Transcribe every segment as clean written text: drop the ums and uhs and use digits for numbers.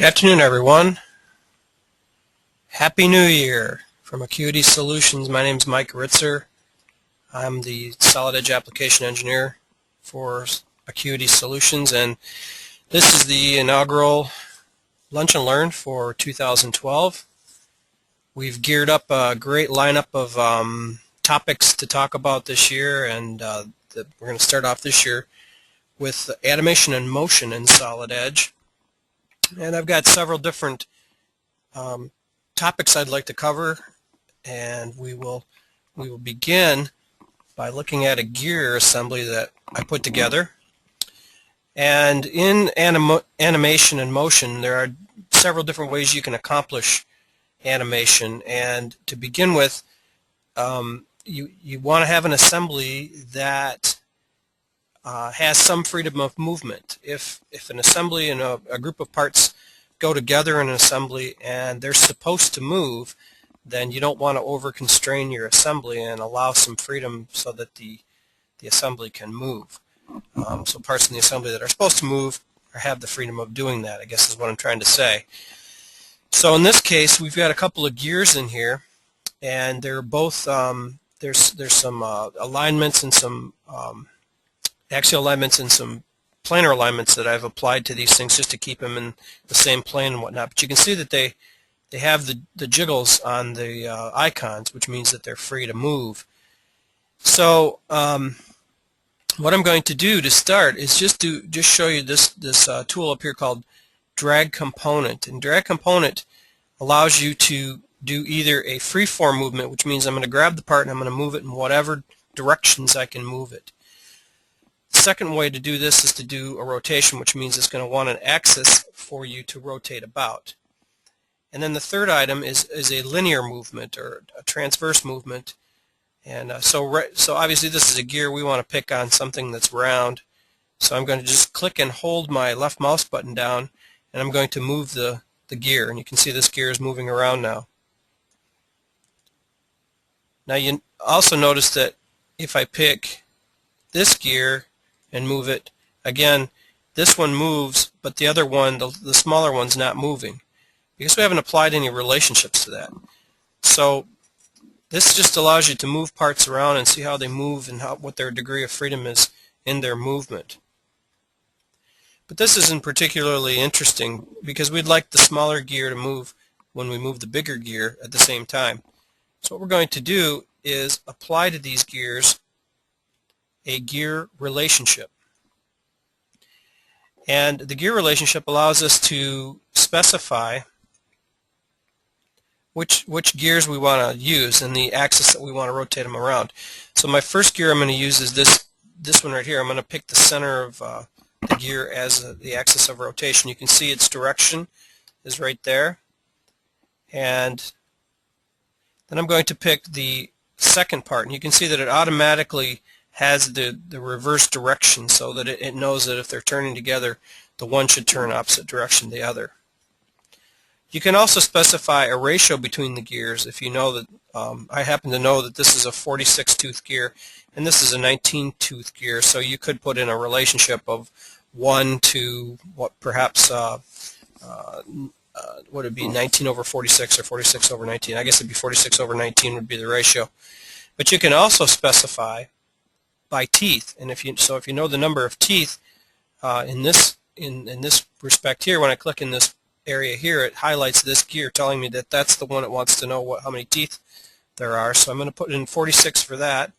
Good afternoon, everyone. Happy New Year from Acuity Solutions. My name is Mike Ritzer. I'm the Solid Edge Application Engineer for Acuity Solutions, and this is the inaugural Lunch and Learn for 2012. We've geared up a great lineup of topics to talk about this year, and we're going to start off this year with animation and motion in Solid Edge. And I've got several different topics I'd like to cover, and we will begin by looking at a gear assembly that I put together. And in animation and motion, there are several different ways you can accomplish animation. And to begin with, you want to have an assembly that has some freedom of movement. If an assembly and a group of parts go together in an assembly and they're supposed to move, then you don't want to over-constrain your assembly and allow some freedom so that the assembly can move. So parts in the assembly that are supposed to move have the freedom of doing that, I guess is what I'm trying to say. So in this case, we've got a couple of gears in here, and they're both there's some alignments and some axial alignments and some planar alignments that I've applied to these things just to keep them in the same plane and whatnot. But you can see that they have the jiggles on the icons, which means that they're free to move. So what I'm going to do to start is just show you this tool up here called Drag Component. And Drag Component allows you to do either a free-form movement, which means I'm going to grab the part and I'm going to move it in whatever directions I can move it. The second way to do this is to do a rotation, which means it's going to want an axis for you to rotate about. And then the third item is a linear movement or a transverse movement. And so obviously this is a gear. We want to pick on something that's round. So I'm going to just click and hold my left mouse button down, and I'm going to move the gear. And you can see this gear is moving around now. Now you also notice that if I pick this gear and move it, again, this one moves, but the other one, the smaller one's not moving, because we haven't applied any relationships to that. So this just allows you to move parts around and see how they move and what their degree of freedom is in their movement. But this isn't particularly interesting because we'd like the smaller gear to move when we move the bigger gear at the same time. So what we're going to do is apply to these gears a gear relationship. And the gear relationship allows us to specify which gears we want to use and the axis that we want to rotate them around. So my first gear I'm going to use is this one right here. I'm going to pick the center of the gear as the axis of rotation. You can see its direction is right there. And then I'm going to pick the second part, and you can see that it automatically has the reverse direction, so that it knows that if they're turning together, the one should turn opposite direction to the other. You can also specify a ratio between the gears if you know that, I happen to know that this is a 46-tooth gear and this is a 19-tooth gear, so you could put in a relationship of 1 to what perhaps would it be 19 over 46 or 46 over 19? I guess it'd be 46 over 19 would be the ratio. But you can also specify by teeth, and if you know the number of teeth in this respect here, when I click in this area here, it highlights this gear, telling me that that's the one it wants to know how many teeth there are. So I'm going to put in 46 for that,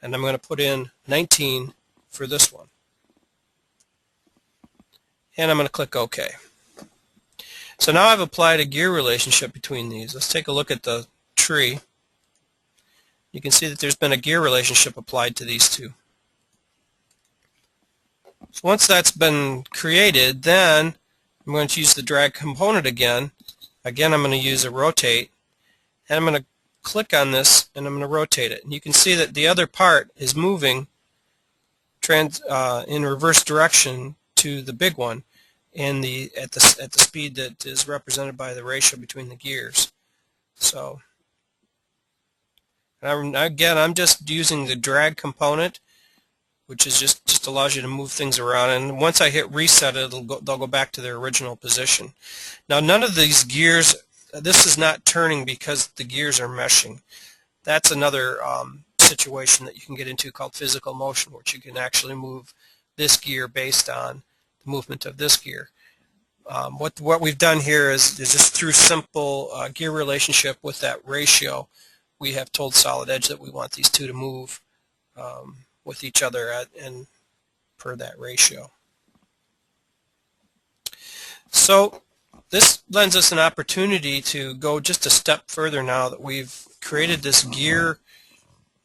and I'm going to put in 19 for this one, and I'm going to click OK. So now I've applied a gear relationship between these. Let's take a look at the tree. You can see that there's been a gear relationship applied to these two. So once that's been created, then I'm going to use the drag component again. Again, I'm going to use a rotate, and I'm going to click on this and I'm going to rotate it. And you can see that the other part is moving in reverse direction to the big one at the speed that is represented by the ratio between the gears. So again, I'm just using the drag component which is just allows you to move things around. And once I hit reset, they'll go back to their original position. Now, none of these gears, this is not turning because the gears are meshing. That's another situation that you can get into called physical motion, which you can actually move this gear based on the movement of this gear. What we've done here is just through simple gear relationship with that ratio, we have told Solid Edge that we want these two to move with each other and per that ratio. So this lends us an opportunity to go just a step further now that we've created this gear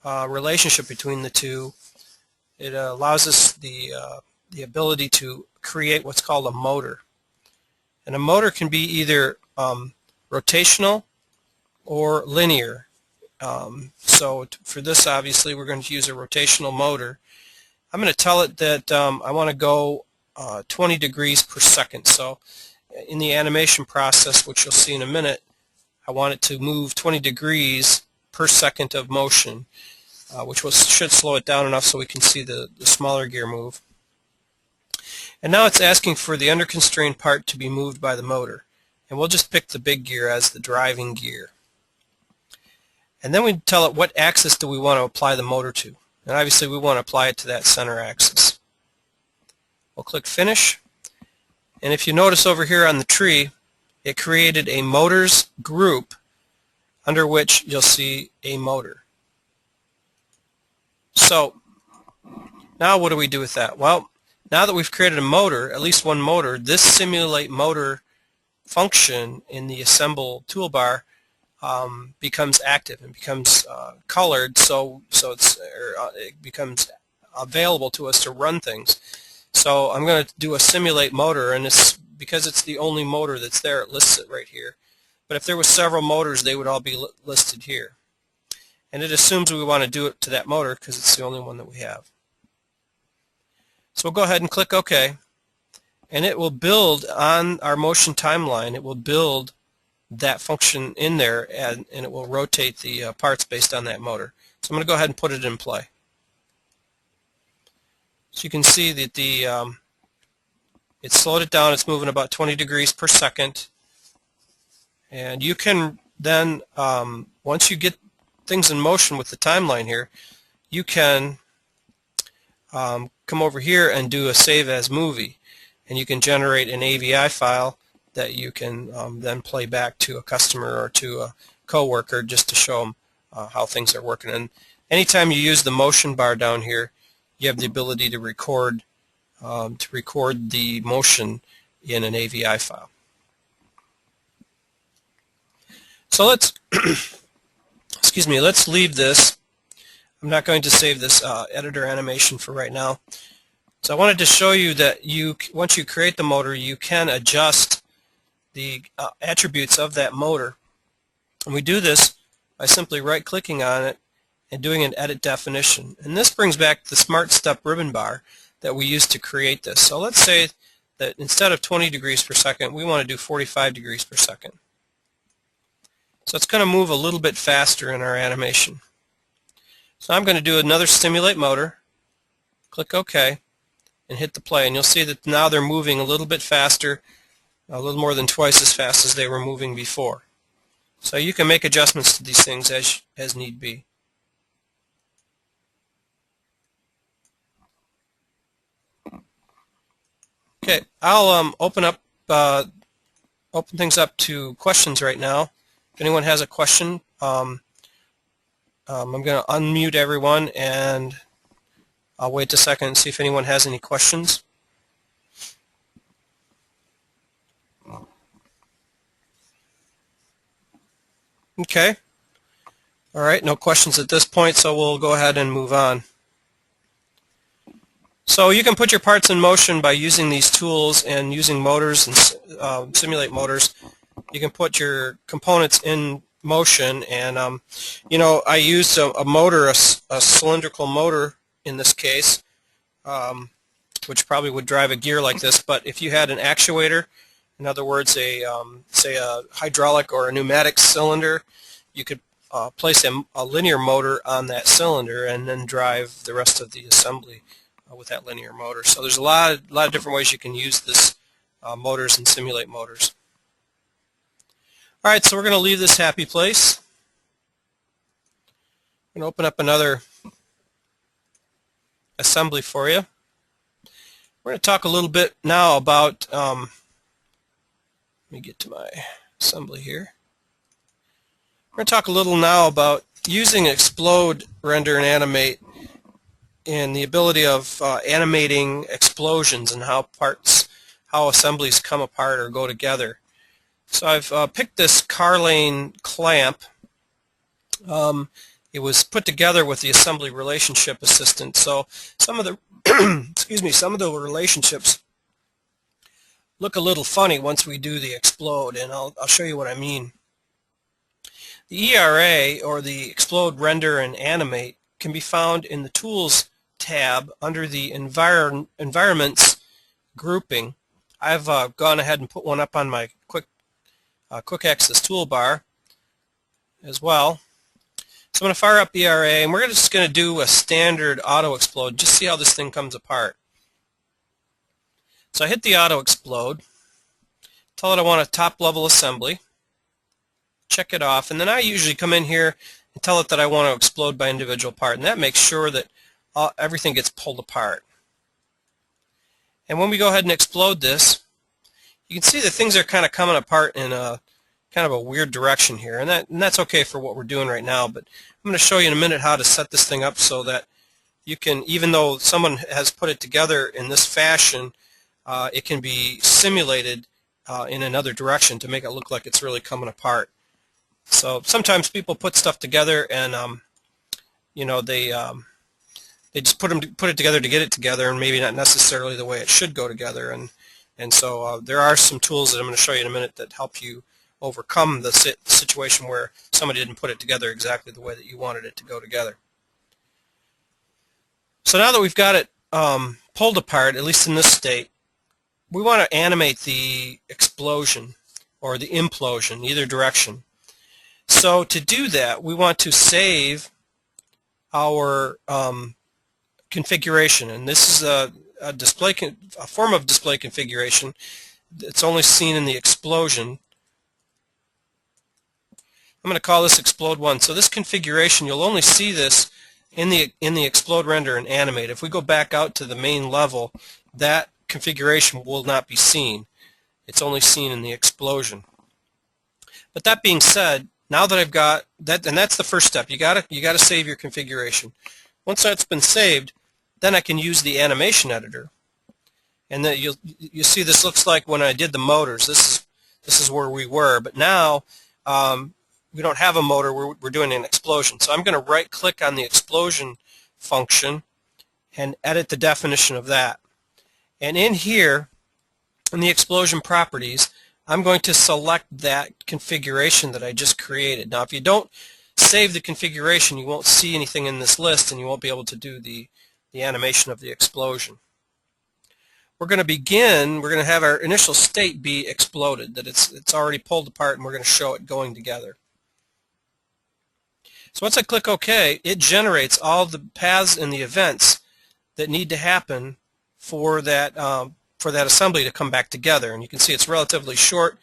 relationship between the two. It allows us the ability to create what's called a motor. And a motor can be either rotational or linear. So for this, obviously, we're going to use a rotational motor. I'm going to tell it that I want to go 20 degrees per second. So in the animation process, which you'll see in a minute, I want it to move 20 degrees per second of motion, which should slow it down enough so we can see the smaller gear move. And now it's asking for the under-constrained part to be moved by the motor. And we'll just pick the big gear as the driving gear. And then we tell it what axis do we want to apply the motor to. And obviously we want to apply it to that center axis. We'll click Finish. And if you notice over here on the tree, it created a motors group under which you'll see a motor. So now what do we do with that? Well, now that we've created a motor, at least one motor, this simulate motor function in the assemble toolbar becomes active and becomes colored, so it becomes available to us to run things. So I'm going to do a simulate motor, and because it's the only motor that's there, it lists it right here. But if there were several motors, they would all be listed here. And it assumes we want to do it to that motor because it's the only one that we have. So we'll go ahead and click OK, and it will build on our motion timeline. It will build that function in there, and it will rotate the parts based on that motor. So I'm going to go ahead and put it in play. So you can see that it slowed it down. It's moving about 20 degrees per second. And you can then, once you get things in motion with the timeline here, you can come over here and do a save as movie, and you can generate an AVI file that you can then play back to a customer or to a coworker just to show them how things are working. And anytime you use the motion bar down here, you have the ability to record the motion in an AVI file. So let's excuse me, let's leave this. I'm not going to save this editor animation for right now. So I wanted to show you that once you create the motor, you can adjust the attributes of that motor. And we do this by simply right-clicking on it and doing an edit definition. And this brings back the Smart Step ribbon bar that we used to create this. So let's say that instead of 20 degrees per second, we want to do 45 degrees per second. So it's going to move a little bit faster in our animation. So I'm going to do another simulate motor, click OK, and hit the play. And you'll see that now they're moving a little bit faster, a little more than twice as fast as they were moving before. So you can make adjustments to these things as need be. Okay, I'll open things up to questions right now. If anyone has a question, I'm going to unmute everyone, and I'll wait a second and see if anyone has any questions. Okay. All right, no questions at this point, so we'll go ahead and move on. So you can put your parts in motion by using these tools and using motors and simulate motors. You can put your components in motion, and you know, I used a motor, a cylindrical motor in this case, which probably would drive a gear like this. But if you had an actuator, in other words, say a hydraulic or a pneumatic cylinder, you could place a linear motor on that cylinder and then drive the rest of the assembly with that linear motor. So there's a lot of different ways you can use this motors and simulate motors. All right, so we're going to leave this happy place. I'm going to open up another assembly for you. We're going to talk a little bit now about, let me get to my assembly here. We're going to talk a little now about using explode, render, and animate and the ability of animating explosions and how assemblies come apart or go together. So I've picked this Carlane clamp. It was put together with the assembly relationship assistant. So some of the excuse me, some of the relationships look a little funny once we do the explode, and I'll show you what I mean. The ERA, or the explode, render, and animate, can be found in the Tools tab under the Environments grouping. I've gone ahead and put one up on my quick access toolbar as well. So I'm going to fire up ERA, and we're just going to do a standard auto explode, just see how this thing comes apart. So I hit the auto explode, tell it I want a top level assembly, check it off, and then I usually come in here and tell it that I want to explode by individual part, and that makes sure that everything gets pulled apart. And when we go ahead and explode this, you can see that things are kind of coming apart in a kind of a weird direction here, and that's okay for what we're doing right now, but I'm going to show you in a minute how to set this thing up so that you can, even though someone has put it together in this fashion, it can be simulated in another direction to make it look like it's really coming apart. So sometimes people put stuff together and you know, they just put it together to get it together, and maybe not necessarily the way it should go together, and so there are some tools that I'm going to show you in a minute that help you overcome the situation where somebody didn't put it together exactly the way that you wanted it to go together. So now that we've got it pulled apart, at least in this state, we want to animate the explosion or the implosion, either direction. So to do that, we want to save our configuration, and this is a form of display configuration. It's only seen in the explosion. I'm going to call this explode 1. So this configuration, you'll only see this in the explode, render, and animate. If we go back out to the main level, that configuration will not be seen. It's only seen in the explosion. But that being said, now that I've got that, and that's the first step, you gotta save your configuration. Once that's been saved, then I can use the animation editor, and then you see this looks like when I did the motors. This is where we were, but now we don't have a motor. We're doing an explosion. So I'm going to right-click on the explosion function and edit the definition of that. And in here, in the explosion properties, I'm going to select that configuration that I just created. Now, if you don't save the configuration, you won't see anything in this list, and you won't be able to do the animation of the explosion. We're going to have our initial state be exploded, that it's already pulled apart, and we're going to show it going together. So once I click OK, it generates all the paths and the events that need to happen for that assembly to come back together. And you can see it's relatively short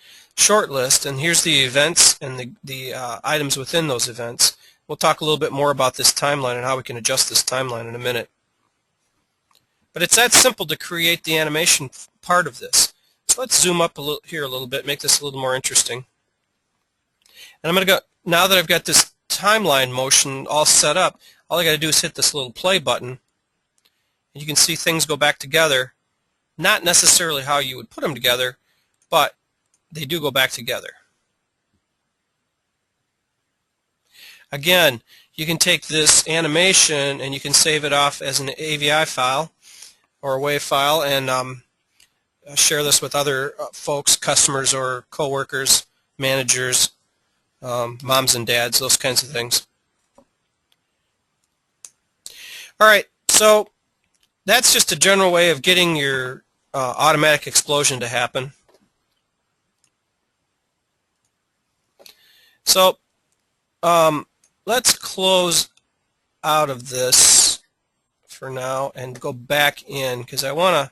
list, and here's the events and the items within those events. We'll talk a little bit more about this timeline and how we can adjust this timeline in a minute. But it's that simple to create the animation part of this. So let's zoom up here a little bit, make this a little more interesting. And I'm going to go, now that I've got this timeline motion all set up, all I got to do is hit this little play button, and you can see things go back together. Not necessarily how you would put them together, but they do go back together. Again, you can take this animation and you can save it off as an AVI file or a WAV file, and share this with other folks, customers or coworkers, managers, moms and dads, those kinds of things. All right, so that's just a general way of getting your automatic explosion to happen. So let's close out of this for now and go back in, because I want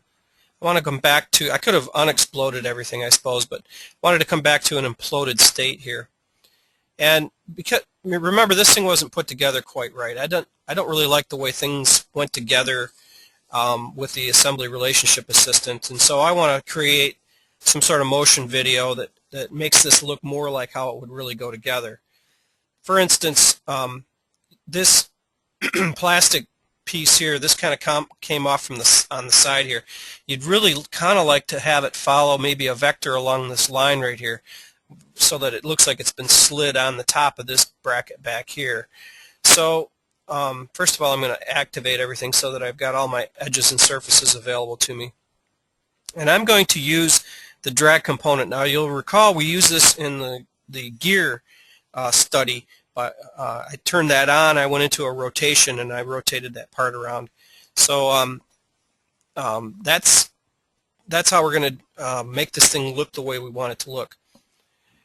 to come back to, I could have unexploded everything, I suppose, but wanted to come back to an imploded state here. And because remember, this thing wasn't put together quite right. I don't really like the way things went together with the assembly relationship assistant, and so I want to create some sort of motion video that makes this look more like how it would really go together. For instance, this plastic piece here, this kind of came off from on the side here. You'd really kind of like to have it follow maybe a vector along this line right here, so that it looks like it's been slid on the top of this bracket back here. So first of all, I'm going to activate everything so that I've got all my edges and surfaces available to me. And I'm going to use the drag component. Now you'll recall we used this in the gear study. I turned that on, I went into a rotation, and I rotated that part around. So that's how we're going to make this thing look the way we want it to look.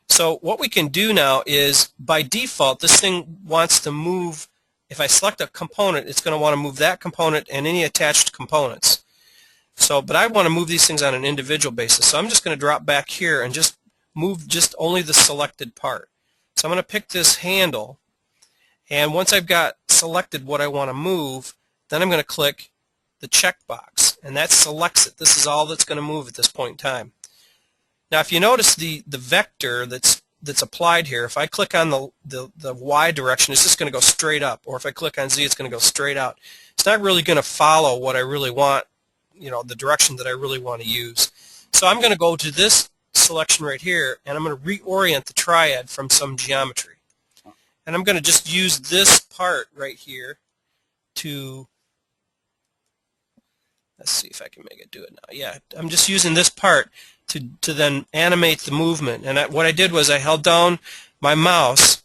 So what we can do now is, by default, this thing wants to move. If I select a component, it's going to want to move that component and any attached components. So, but I want to move these things on an individual basis. So I'm just going to drop back here and just move just only the selected part. So I'm going to pick this handle, and once I've got selected what I want to move, then I'm going to click the checkbox, and that selects it. This is all that's going to move at this point in time. Now, if you notice the vector that's applied here, if I click on the Y direction, it's just going to go straight up, or if I click on Z, it's going to go straight out. It's not really going to follow what I really want, the direction that I really want to use. So I'm going to go to this selection right here, and I'm going to reorient the triad from some geometry. And I'm going to just use this part right here to, let's see if I can make it do it now. Yeah, I'm just using this part to then animate the movement. And what I did was I held down my mouse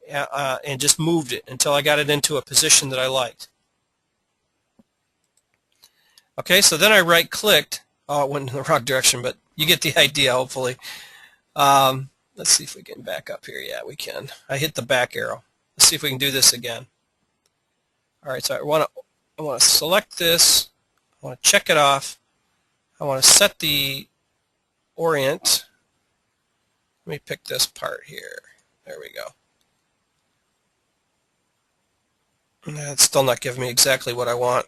and just moved it until I got it into a position that I liked. Okay, so then I right-clicked. Oh, it went in the wrong direction, but you get the idea, hopefully. Let's see if we can back up here. Yeah, we can. I hit the back arrow. Let's see if we can do this again. All right, so I want to select this. I want to check it off. I want to set the orient. Let me pick this part here. There we go. It's still not giving me exactly what I want.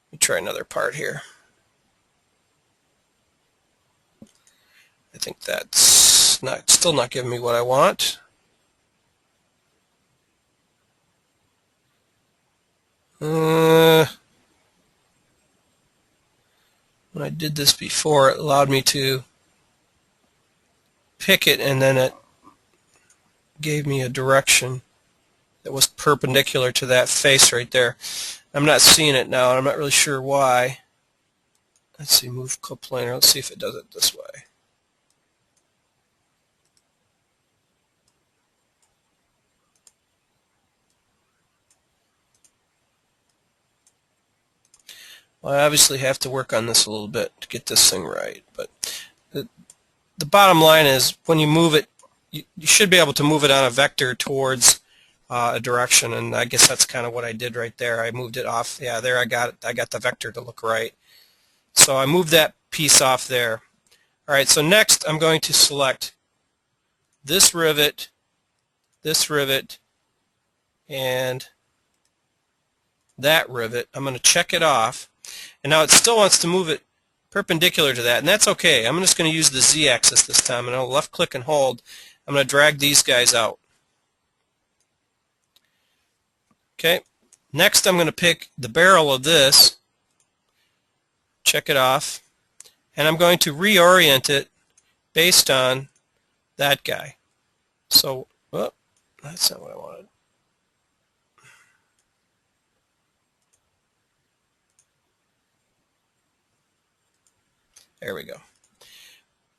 Let me try another part here. I think that's still not giving me what I want. When I did this before, it allowed me to pick it, and then it gave me a direction that was perpendicular to that face right there. I'm not seeing it now, and I'm not really sure why. Let's see, move coplanar. Let's see if it does it this way. Well, I obviously have to work on this a little bit to get this thing right, but the bottom line is, when you move it, you should be able to move it on a vector towards a direction, and I guess that's kind of what I did right there. I moved it off. Yeah, there I got it. I got the vector to look right. So I moved that piece off there. All right, so next I'm going to select this rivet, and that rivet. I'm going to check it off. And now it still wants to move it perpendicular to that, and that's okay. I'm just going to use the Z-axis this time, and I'll left-click and hold. I'm going to drag these guys out. Okay. Next, I'm going to pick the barrel of this, check it off, and I'm going to reorient it based on that guy. So, oh, that's not what I wanted. There we go.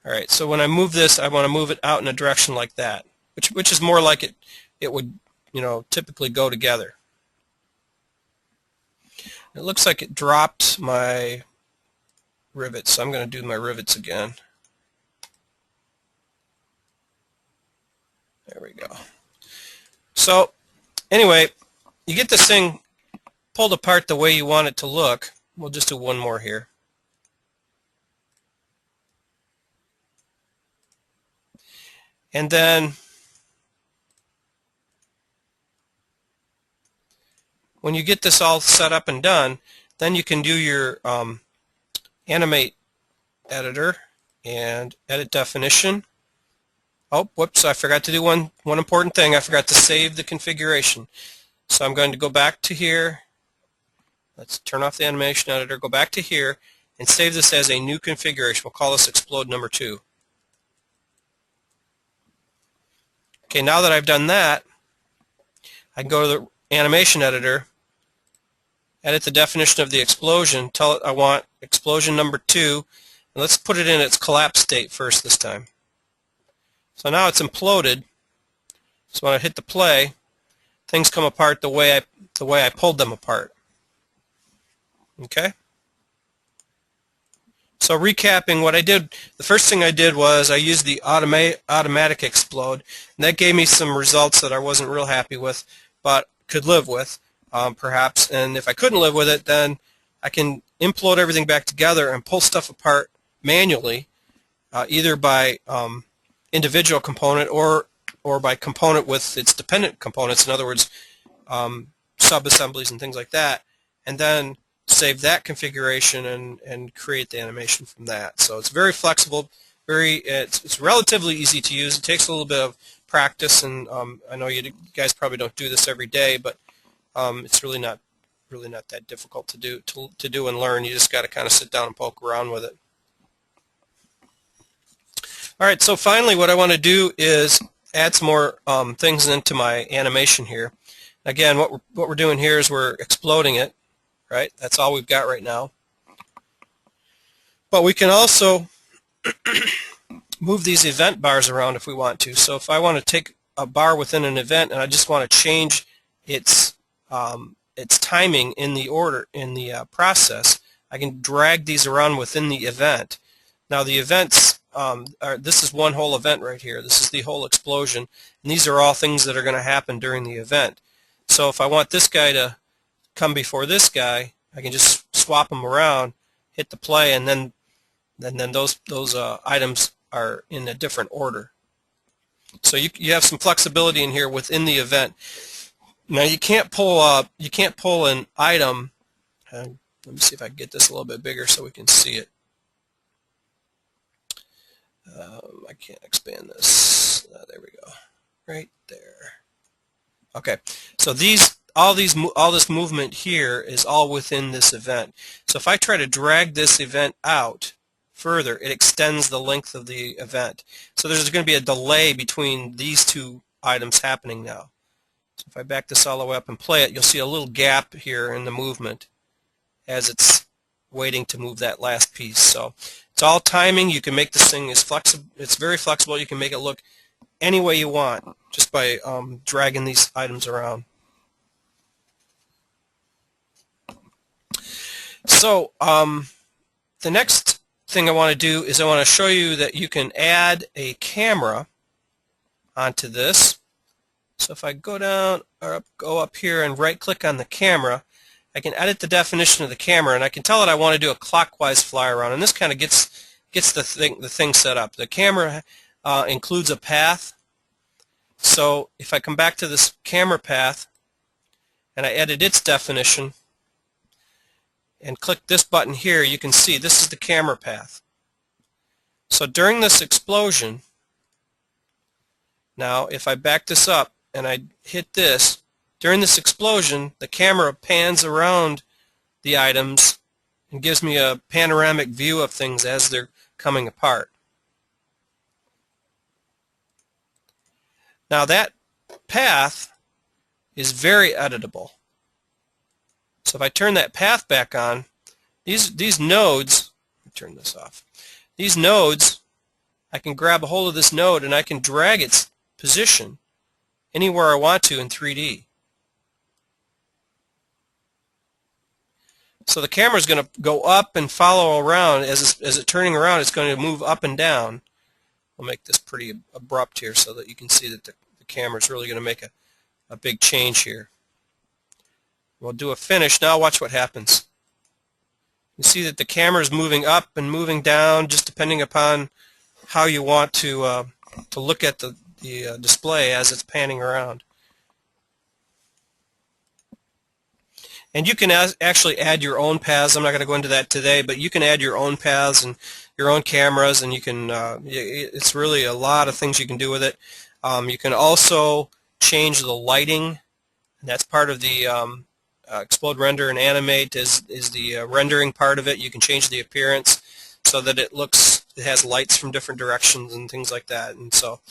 All right, so when I move this, I want to move it out in a direction like that, which is more like it would, typically go together. It looks like it dropped my rivets, so I'm going to do my rivets again. There we go. So anyway, you get this thing pulled apart the way you want it to look, we'll just do one more here. And then when you get this all set up and done, then you can do your animate editor and edit definition. Oh, whoops, I forgot to do one important thing. I forgot to save the configuration. So I'm going to go back to here. Let's turn off the animation editor, go back to here, and save this as a new configuration. We'll call this explode number 2. Okay, now that I've done that, I can go to the animation editor, edit the definition of the explosion, tell it I want explosion number 2, and let's put it in its collapse state first this time. So now it's imploded. So when I hit the play, things come apart the way I pulled them apart. Okay? So recapping what I did, the first thing I did was I used the automatic explode, and that gave me some results that I wasn't real happy with, but could live with, perhaps. And if I couldn't live with it, then I can implode everything back together and pull stuff apart manually, either by individual component or by component with its dependent components, in other words, sub-assemblies and things like that, and then save that configuration and create the animation from that. So it's very flexible, it's relatively easy to use. It takes a little bit of practice, and I know you guys probably don't do this every day, but it's really not that difficult to do and learn. You just got to kind of sit down and poke around with it. All right, so finally what I want to do is add some more things into my animation here. Again, what we're doing here is we're exploding it, right? That's all we've got right now. But we can also move these event bars around if we want to. So if I want to take a bar within an event and I just want to change its timing in the process, I can drag these around within the event. Now the events this is one whole event right here. This is the whole explosion, and these are all things that are going to happen during the event. So if I want this guy to come before this guy, I can just swap them around, hit the play, and then those items are in a different order. So you have some flexibility in here within the event. Now you can't pull an item. Let me see if I can get this a little bit bigger so we can see it. I can't expand this. There we go. Right there. Okay. So all this movement here is all within this event. So if I try to drag this event out further, it extends the length of the event. So there's going to be a delay between these two items happening now. So if I back this all the way up and play it, you'll see a little gap here in the movement as it's waiting to move that last piece. So it's all timing. You can make this thing it's very flexible. You can make it look any way you want just by dragging these items around. So the next thing I want to do is I want to show you that you can add a camera onto this. So if I go down or go up here and right click on the camera, I can edit the definition of the camera, and I can tell it I want to do a clockwise fly around, and this kind of gets the thing set up. The camera includes a path. So if I come back to this camera path and I edit its definition and click this button here, you can see this is the camera path. So during this explosion, now if I back this up and I hit this, during this explosion, the camera pans around the items and gives me a panoramic view of things as they're coming apart. Now that path is very editable. So if I turn that path back on, these nodes, let me turn this off. These nodes, I can grab a hold of this node and I can drag its position anywhere I want to in 3D. So the camera is going to go up and follow around. As it's turning around, it's going to move up and down. I'll make this pretty abrupt here so that you can see that the camera is really going to make a big change here We'll do a finish. Now watch what happens. You see that the camera is moving up and moving down, just depending upon how you want to look at the display as it's panning around. And you can actually add your own paths. I'm not going to go into that today, but you can add your own paths and your own cameras, and you can. It's really a lot of things you can do with it. You can also change the lighting, and that's part of the explode, render, and animate is the rendering part of it. You can change the appearance so that it has lights from different directions and things like that. And so,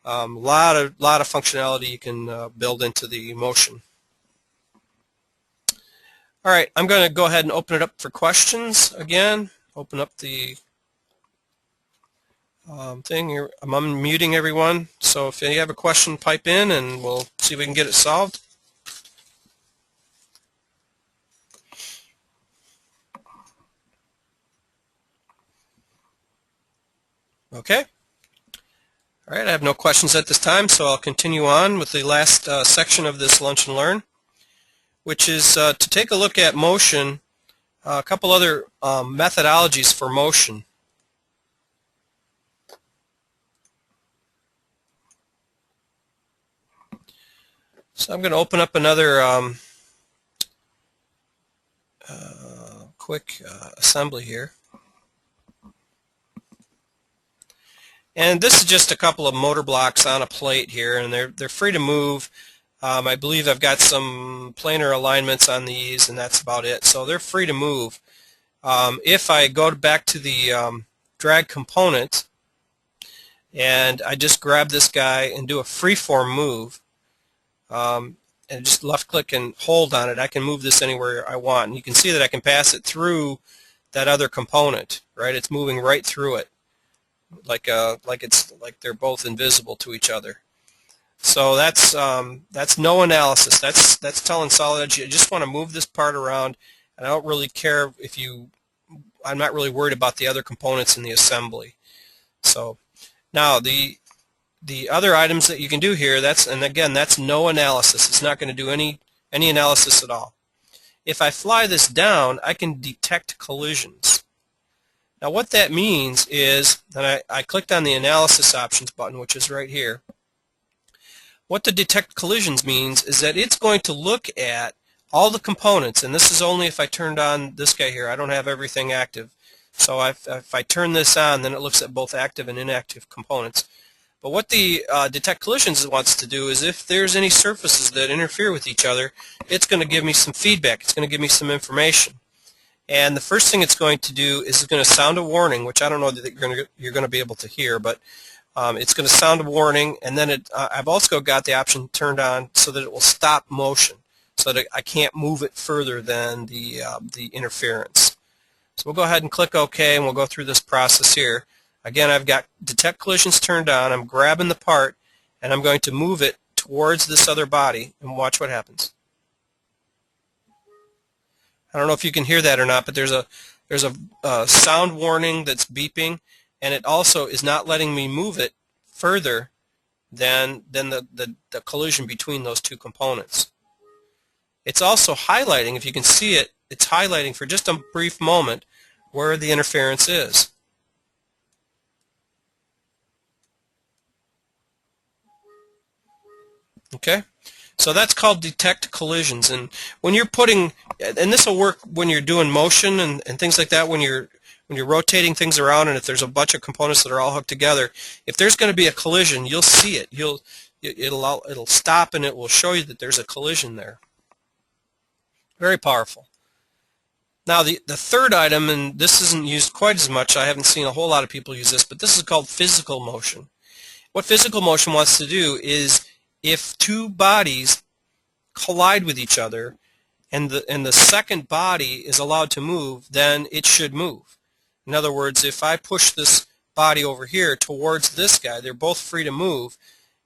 a lot of functionality you can build into the motion. All right, I'm going to go ahead and open it up for questions again. Open up the thing here. I'm unmuting everyone, so if you have a question, pipe in and we'll see if we can get it solved. Okay. All right, I have no questions at this time, so I'll continue on with the last section of this Lunch and Learn, which is to take a look at motion, a couple other methodologies for motion. So I'm going to open up another quick assembly here. And this is just a couple of motor blocks on a plate here, and they're free to move. I believe I've got some planar alignments on these, and that's about it. So they're free to move. If I go back to the drag component and I just grab this guy and do a freeform move, and just left click and hold on it, I can move this anywhere I want. And you can see that I can pass it through that other component, right? It's moving right through it, like they're both invisible to each other. So that's no analysis. That's telling Solid Edge, you just want to move this part around, and I don't really care if I'm not really worried about the other components in the assembly. So now the other items that you can do here, and again, that's no analysis. It's not going to do any analysis at all. If I fly this down, I can detect collisions. Now what that means is that I clicked on the analysis options button, which is right here. What the detect collisions means is that it's going to look at all the components, and this is only if I turned on this guy here. I don't have everything active. So if I turn this on, then it looks at both active and inactive components. But what the detect collisions wants to do is if there's any surfaces that interfere with each other, it's going to give me some feedback. It's going to give me some information. And the first thing it's going to do is it's going to sound a warning, which I don't know that you're going to be able to hear, but it's going to sound a warning, and then I've also got the option turned on so that it will stop motion, so that I can't move it further than the interference. So we'll go ahead and click OK, and we'll go through this process here. Again, I've got detect collisions turned on. I'm grabbing the part, and I'm going to move it towards this other body, and watch what happens. I don't know if you can hear that or not, but there's a sound warning that's beeping, and it also is not letting me move it further than the collision between those two components. It's also highlighting, if you can see it, it's highlighting for just a brief moment where the interference is. Okay? So that's called detect collisions. And when you're putting, and this will work when you're doing motion and things like that, when you're rotating things around, and if there's a bunch of components that are all hooked together, if there's going to be a collision, you'll see it. It'll stop, and it will show you that there's a collision there. Very powerful. Now the third item, and this isn't used quite as much, I haven't seen a whole lot of people use this, but this is called physical motion. What physical motion wants to do is if two bodies collide with each other and the second body is allowed to move, then it should move. In other words, if I push this body over here towards this guy, they're both free to move,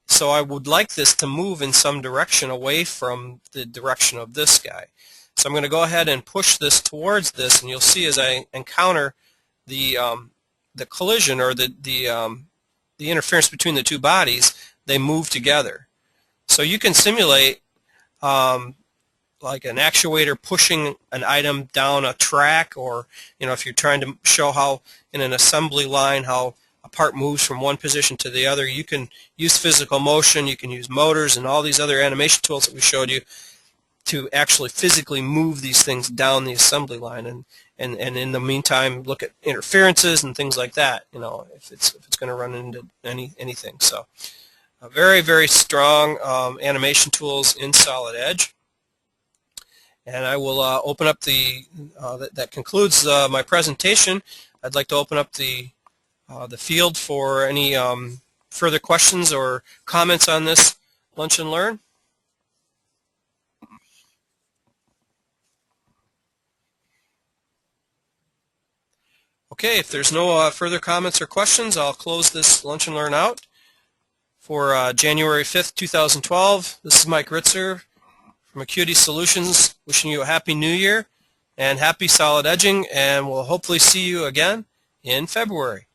so I would like this to move in some direction away from the direction of this guy. So I'm going to go ahead and push this towards this, and you'll see as I encounter the collision, or the interference between the two bodies, they move together. So you can simulate like like an actuator pushing an item down a track, or if you're trying to show how in an assembly line how a part moves from one position to the other, you can use physical motion, you can use motors and all these other animation tools that we showed you to actually physically move these things down the assembly line, and in the meantime look at interferences and things like that, if it's going to run into anything. So very, very strong animation tools in Solid Edge. And I will open up that concludes my presentation. I'd like to open up the field for any further questions or comments on this Lunch and Learn. Okay, if there's no further comments or questions, I'll close this Lunch and Learn out for January 5th, 2012. This is Mike Ritzer from Acuity Solutions, wishing you a Happy New Year and happy solid edging, and we'll hopefully see you again in February.